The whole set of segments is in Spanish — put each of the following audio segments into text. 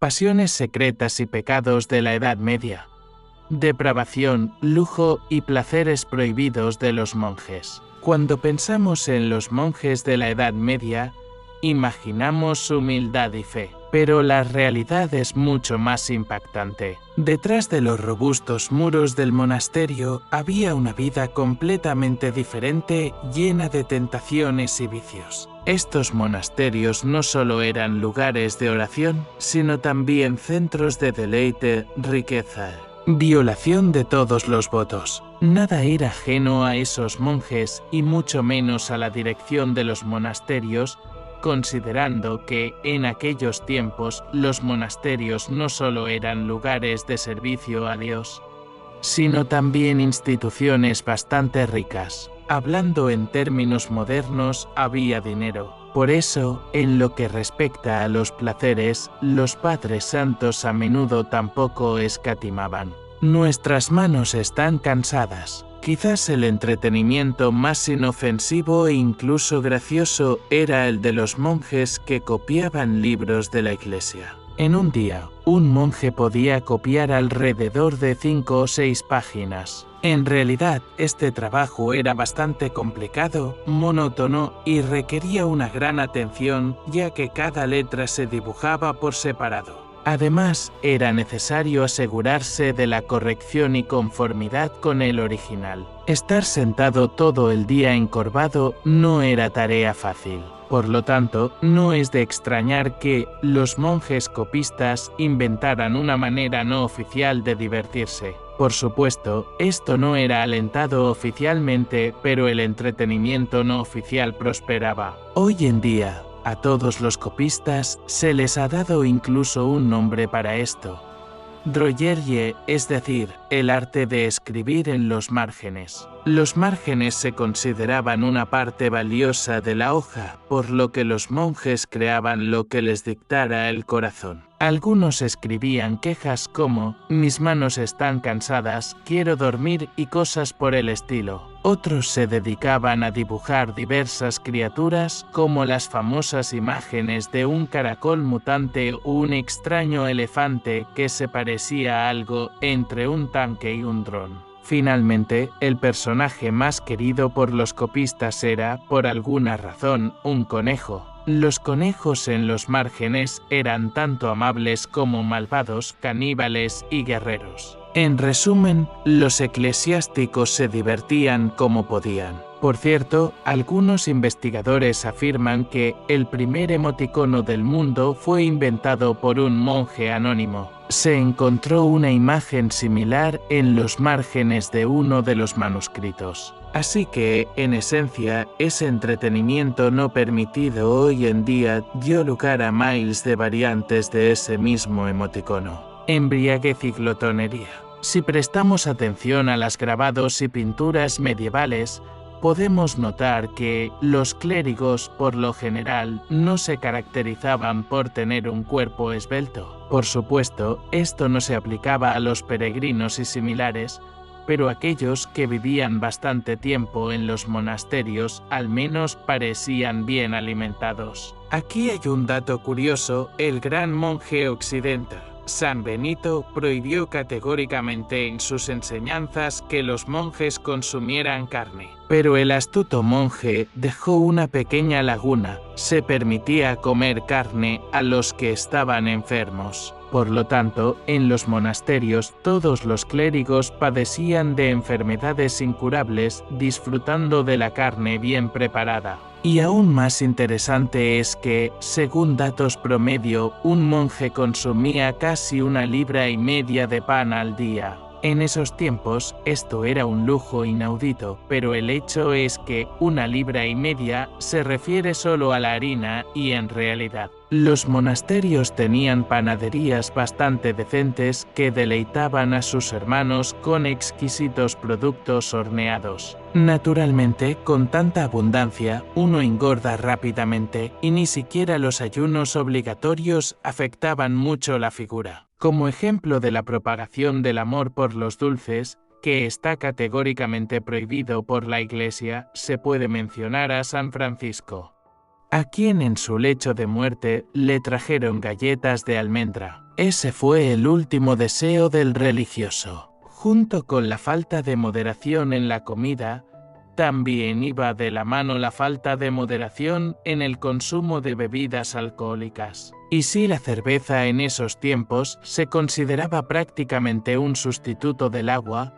pasiones secretas y pecados de la Edad Media, depravación, lujo y placeres prohibidos de los monjes. Cuando pensamos en los monjes de la Edad Media, imaginamos humildad y fe, pero la realidad es mucho más impactante. Detrás de los robustos muros del monasterio había una vida completamente diferente, llena de tentaciones y vicios. Estos monasterios no solo eran lugares de oración, sino también centros de deleite, riqueza, violación de todos los votos. Nada era ajeno a esos monjes y mucho menos a la dirección de los monasterios, considerando que, en aquellos tiempos, los monasterios no solo eran lugares de servicio a Dios, sino también instituciones bastante ricas. Hablando en términos modernos, había dinero. Por eso, en lo que respecta a los placeres, los padres santos a menudo tampoco escatimaban. Nuestras manos están cansadas. Quizás el entretenimiento más inofensivo e incluso gracioso era el de los monjes que copiaban libros de la iglesia. En un día, un monje podía copiar alrededor de 5 o 6 páginas. En realidad, este trabajo era bastante complicado, monótono y requería una gran atención, ya que cada letra se dibujaba por separado. Además, era necesario asegurarse de la corrección y conformidad con el original. Estar sentado todo el día encorvado no era tarea fácil. Por lo tanto, no es de extrañar que los monjes copistas inventaran una manera no oficial de divertirse. Por supuesto, esto no era alentado oficialmente, pero el entretenimiento no oficial prosperaba. Hoy en día, a todos los copistas se les ha dado incluso un nombre para esto: drogerie, es decir, el arte de escribir en los márgenes. Los márgenes se consideraban una parte valiosa de la hoja, por lo que los monjes creaban lo que les dictara el corazón. Algunos escribían quejas como: mis manos están cansadas, quiero dormir y cosas por el estilo. Otros se dedicaban a dibujar diversas criaturas, como las famosas imágenes de un caracol mutante o un extraño elefante que se parecía a algo entre un tanque y un dron. Finalmente, el personaje más querido por los copistas era, por alguna razón, un conejo. Los conejos en los márgenes eran tanto amables como malvados, caníbales y guerreros. En resumen, los eclesiásticos se divertían como podían. Por cierto, algunos investigadores afirman que el primer emoticono del mundo fue inventado por un monje anónimo. Se encontró una imagen similar en los márgenes de uno de los manuscritos. Así que, en esencia, ese entretenimiento no permitido hoy en día dio lugar a miles de variantes de ese mismo emoticono. Embriaguez y glotonería. Si prestamos atención a los grabados y pinturas medievales, podemos notar que los clérigos, por lo general, no se caracterizaban por tener un cuerpo esbelto. Por supuesto, esto no se aplicaba a los peregrinos y similares, pero aquellos que vivían bastante tiempo en los monasterios al menos parecían bien alimentados. Aquí hay un dato curioso: el gran monje occidental, San Benito, prohibió categóricamente en sus enseñanzas que los monjes consumieran carne. Pero el astuto monje dejó una pequeña laguna: se permitía comer carne a los que estaban enfermos. Por lo tanto, en los monasterios todos los clérigos padecían de enfermedades incurables disfrutando de la carne bien preparada. Y aún más interesante es que, según datos promedio, un monje consumía casi 1,5 libras de pan al día. En esos tiempos, esto era un lujo inaudito, pero el hecho es que 1,5 libras se refiere solo a la harina y, en realidad, los monasterios tenían panaderías bastante decentes que deleitaban a sus hermanos con exquisitos productos horneados. Naturalmente, con tanta abundancia, uno engorda rápidamente y ni siquiera los ayunos obligatorios afectaban mucho la figura. Como ejemplo de la propagación del amor por los dulces, que está categóricamente prohibido por la Iglesia, se puede mencionar a San Francisco. a quien en su lecho de muerte le trajeron galletas de almendra. Ese fue el último deseo del religioso. Junto con la falta de moderación en la comida, también iba de la mano la falta de moderación en el consumo de bebidas alcohólicas. Y si la cerveza en esos tiempos se consideraba prácticamente un sustituto del agua,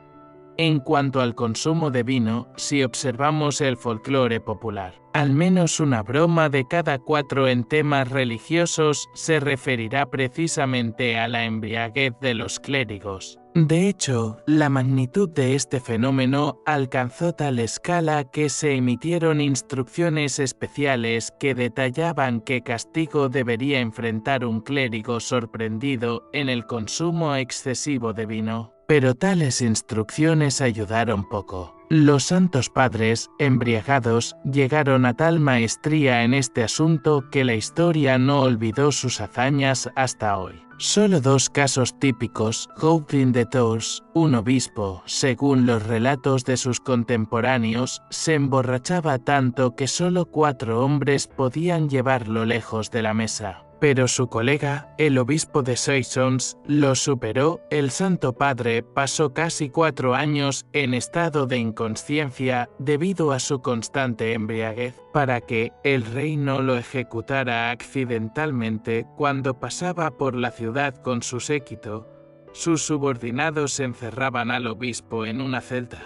en cuanto al consumo de vino, si observamos el folclore popular, al menos una broma de cada 4 en temas religiosos se referirá precisamente a la embriaguez de los clérigos. De hecho, la magnitud de este fenómeno alcanzó tal escala que se emitieron instrucciones especiales que detallaban qué castigo debería enfrentar un clérigo sorprendido en el consumo excesivo de vino. Pero tales instrucciones ayudaron poco. Los santos padres, embriagados, llegaron a tal maestría en este asunto que la historia no olvidó sus hazañas hasta hoy. Solo 2 casos típicos: Gaudin de Tours, un obispo, según los relatos de sus contemporáneos, se emborrachaba tanto que solo 4 hombres podían llevarlo lejos de la mesa. Pero su colega, el obispo de Soissons, lo superó. El Santo Padre pasó casi 4 años en estado de inconsciencia debido a su constante embriaguez, para que el rey no lo ejecutara accidentalmente cuando pasaba por la ciudad con su séquito. Sus subordinados encerraban al obispo en una celda,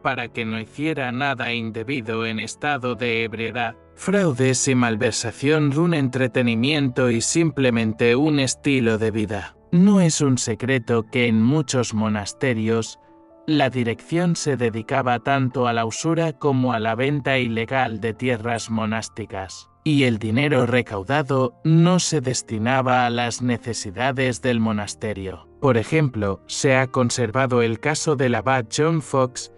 para que no hiciera nada indebido en estado de ebriedad. Fraudes y malversación, un entretenimiento y simplemente un estilo de vida. No es un secreto que en muchos monasterios la dirección se dedicaba tanto a la usura como a la venta ilegal de tierras monásticas, y el dinero recaudado no se destinaba a las necesidades del monasterio. Por ejemplo, se ha conservado el caso del abad John Fox,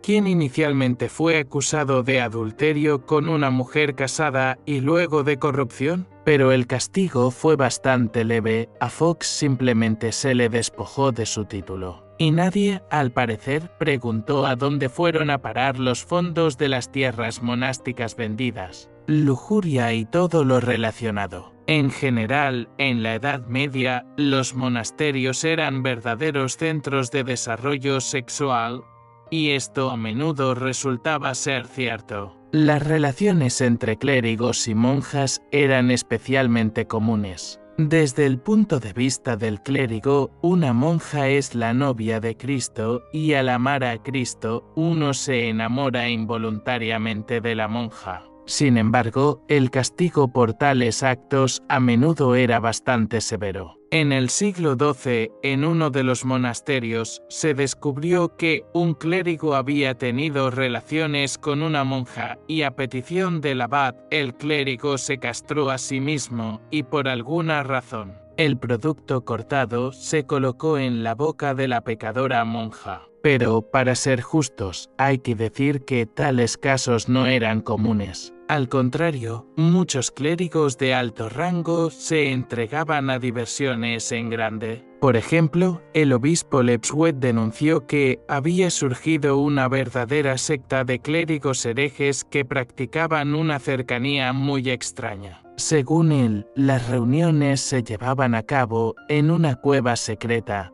quien inicialmente fue acusado de adulterio con una mujer casada y luego de corrupción, pero el castigo fue bastante leve. A Fox simplemente se le despojó de su título. Y nadie, al parecer, preguntó a dónde fueron a parar los fondos de las tierras monásticas vendidas, lujuria y todo lo relacionado. En general, en la Edad Media, los monasterios eran verdaderos centros de desarrollo sexual, y esto a menudo resultaba ser cierto. Las relaciones entre clérigos y monjas eran especialmente comunes. Desde el punto de vista del clérigo, una monja es la novia de Cristo, y al amar a Cristo, uno se enamora involuntariamente de la monja. Sin embargo, el castigo por tales actos a menudo era bastante severo. En el siglo XII, en uno de los monasterios, se descubrió que un clérigo había tenido relaciones con una monja, y a petición del abad, el clérigo se castró a sí mismo, y por alguna razón, el producto cortado se colocó en la boca de la pecadora monja. Pero, para ser justos, hay que decir que tales casos no eran comunes. Al contrario, muchos clérigos de alto rango se entregaban a diversiones en grande. Por ejemplo, el obispo Lepswet denunció que había surgido una verdadera secta de clérigos herejes que practicaban una cercanía muy extraña. Según él, las reuniones se llevaban a cabo en una cueva secreta,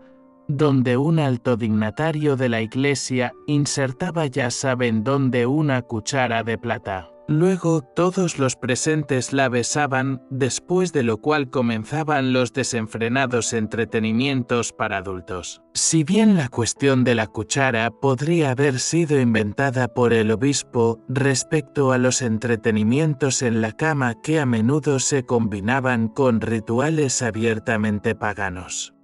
donde un alto dignatario de la iglesia insertaba ya saben dónde una cuchara de plata. Luego todos los presentes la besaban, después de lo cual comenzaban los desenfrenados entretenimientos para adultos. Si bien la cuestión de la cuchara podría haber sido inventada por el obispo respecto a los entretenimientos en la cama que a menudo se combinaban con rituales abiertamente paganos,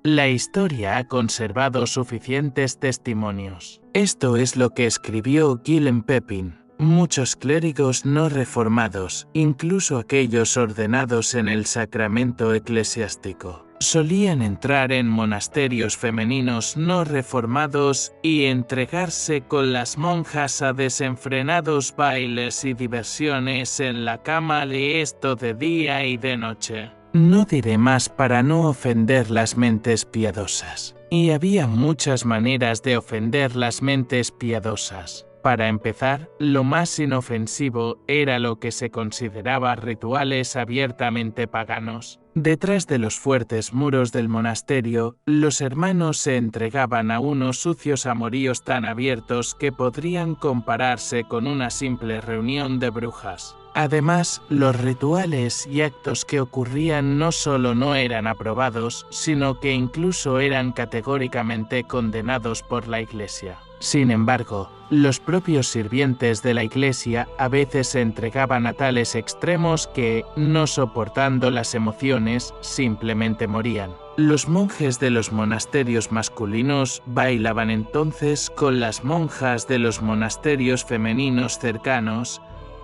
la historia ha conservado suficientes testimonios. Esto es lo que escribió Guillaume Pepin. Muchos clérigos no reformados, incluso aquellos ordenados en el sacramento eclesiástico, solían entrar en monasterios femeninos no reformados y entregarse con las monjas a desenfrenados bailes y diversiones en la cama, de esto de día y de noche. No diré más para no ofender las mentes piadosas. Y había muchas maneras de ofender las mentes piadosas. Para empezar, lo más inofensivo era lo que se consideraba rituales abiertamente paganos. Detrás de los fuertes muros del monasterio, los hermanos se entregaban a unos sucios amoríos tan abiertos que podrían compararse con una simple reunión de brujas. Además, los rituales y actos que ocurrían no solo no eran aprobados, sino que incluso eran categóricamente condenados por la Iglesia. Sin embargo, los propios sirvientes de la Iglesia a veces se entregaban a tales extremos que, no soportando las emociones, simplemente morían. Los monjes de los monasterios masculinos bailaban entonces con las monjas de los monasterios femeninos cercanos,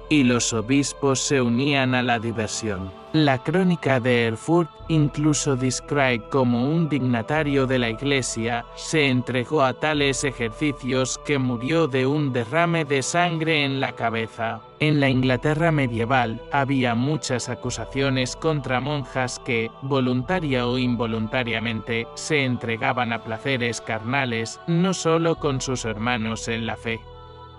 y los obispos se unían a la diversión. La crónica de Erfurt incluso describe cómo un dignatario de la Iglesia se entregó a tales ejercicios que murió de un derrame de sangre en la cabeza. En la Inglaterra medieval había muchas acusaciones contra monjas que, voluntaria o involuntariamente, se entregaban a placeres carnales, no solo con sus hermanos en la fe,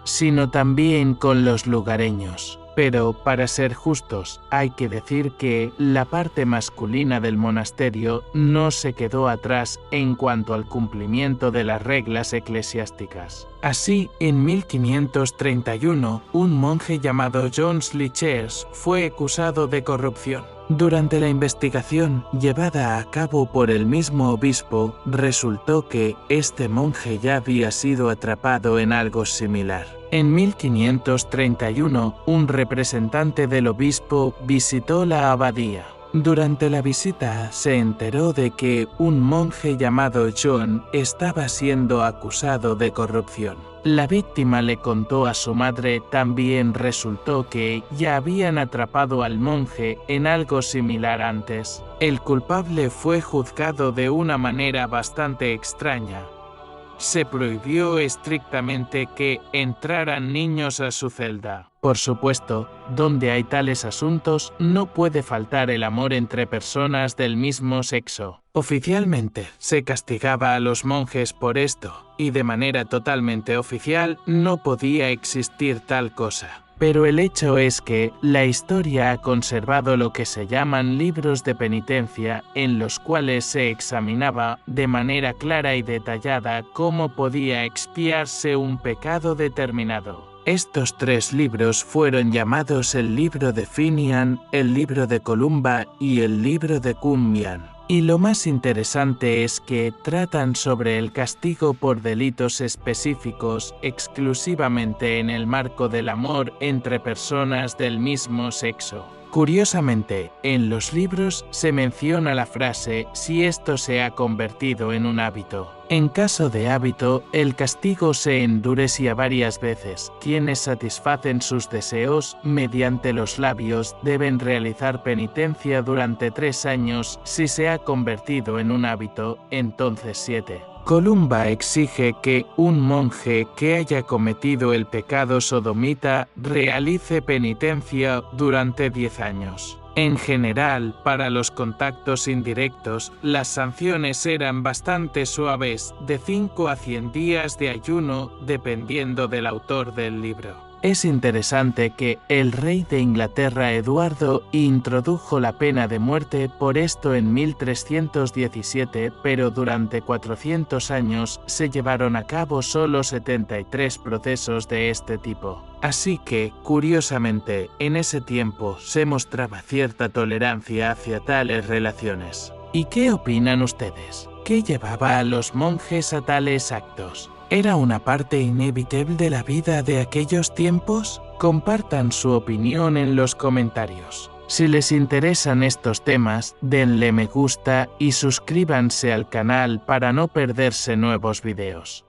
sino también con los lugareños. Pero, para ser justos, hay que decir que la parte masculina del monasterio no se quedó atrás en cuanto al cumplimiento de las reglas eclesiásticas. Así, en 1531, un monje llamado John Lichers fue acusado de corrupción. Durante la investigación llevada a cabo por el mismo obispo, resultó que este monje ya había sido atrapado en algo similar. En 1531, un representante del obispo visitó la abadía. Durante la visita se enteró de que un monje llamado John estaba siendo acusado de corrupción. La víctima le contó a su madre. También resultó que ya habían atrapado al monje en algo similar antes. El culpable fue juzgado de una manera bastante extraña. Se prohibió estrictamente que entraran niños a su celda. Por supuesto, donde hay tales asuntos, no puede faltar el amor entre personas del mismo sexo. Oficialmente, se castigaba a los monjes por esto, y de manera totalmente oficial, no podía existir tal cosa. Pero el hecho es que la historia ha conservado lo que se llaman libros de penitencia, en los cuales se examinaba de manera clara y detallada cómo podía expiarse un pecado determinado. Estos 3 libros fueron llamados el libro de Finian, el libro de Columba y el libro de Qumran. Y lo más interesante es que tratan sobre el castigo por delitos específicos exclusivamente en el marco del amor entre personas del mismo sexo. Curiosamente, en los libros se menciona la frase si esto se ha convertido en un hábito. En caso de hábito, el castigo se endurecía varias veces. Quienes satisfacen sus deseos mediante los labios deben realizar penitencia durante 3 años. Si se ha convertido en un hábito, entonces 7. Columba exige que un monje que haya cometido el pecado sodomita realice penitencia durante 10 años. En general, para los contactos indirectos, las sanciones eran bastante suaves, de 5 a 100 días de ayuno, dependiendo del autor del libro. Es interesante que el rey de Inglaterra Eduardo introdujo la pena de muerte por esto en 1317, pero durante 400 años se llevaron a cabo solo 73 procesos de este tipo. Así que, curiosamente, en ese tiempo se mostraba cierta tolerancia hacia tales relaciones. ¿Y qué opinan ustedes? ¿Qué llevaba a los monjes a tales actos? ¿Era una parte inevitable de la vida de aquellos tiempos? Compartan su opinión en los comentarios. Si les interesan estos temas, denle me gusta y suscríbanse al canal para no perderse nuevos videos.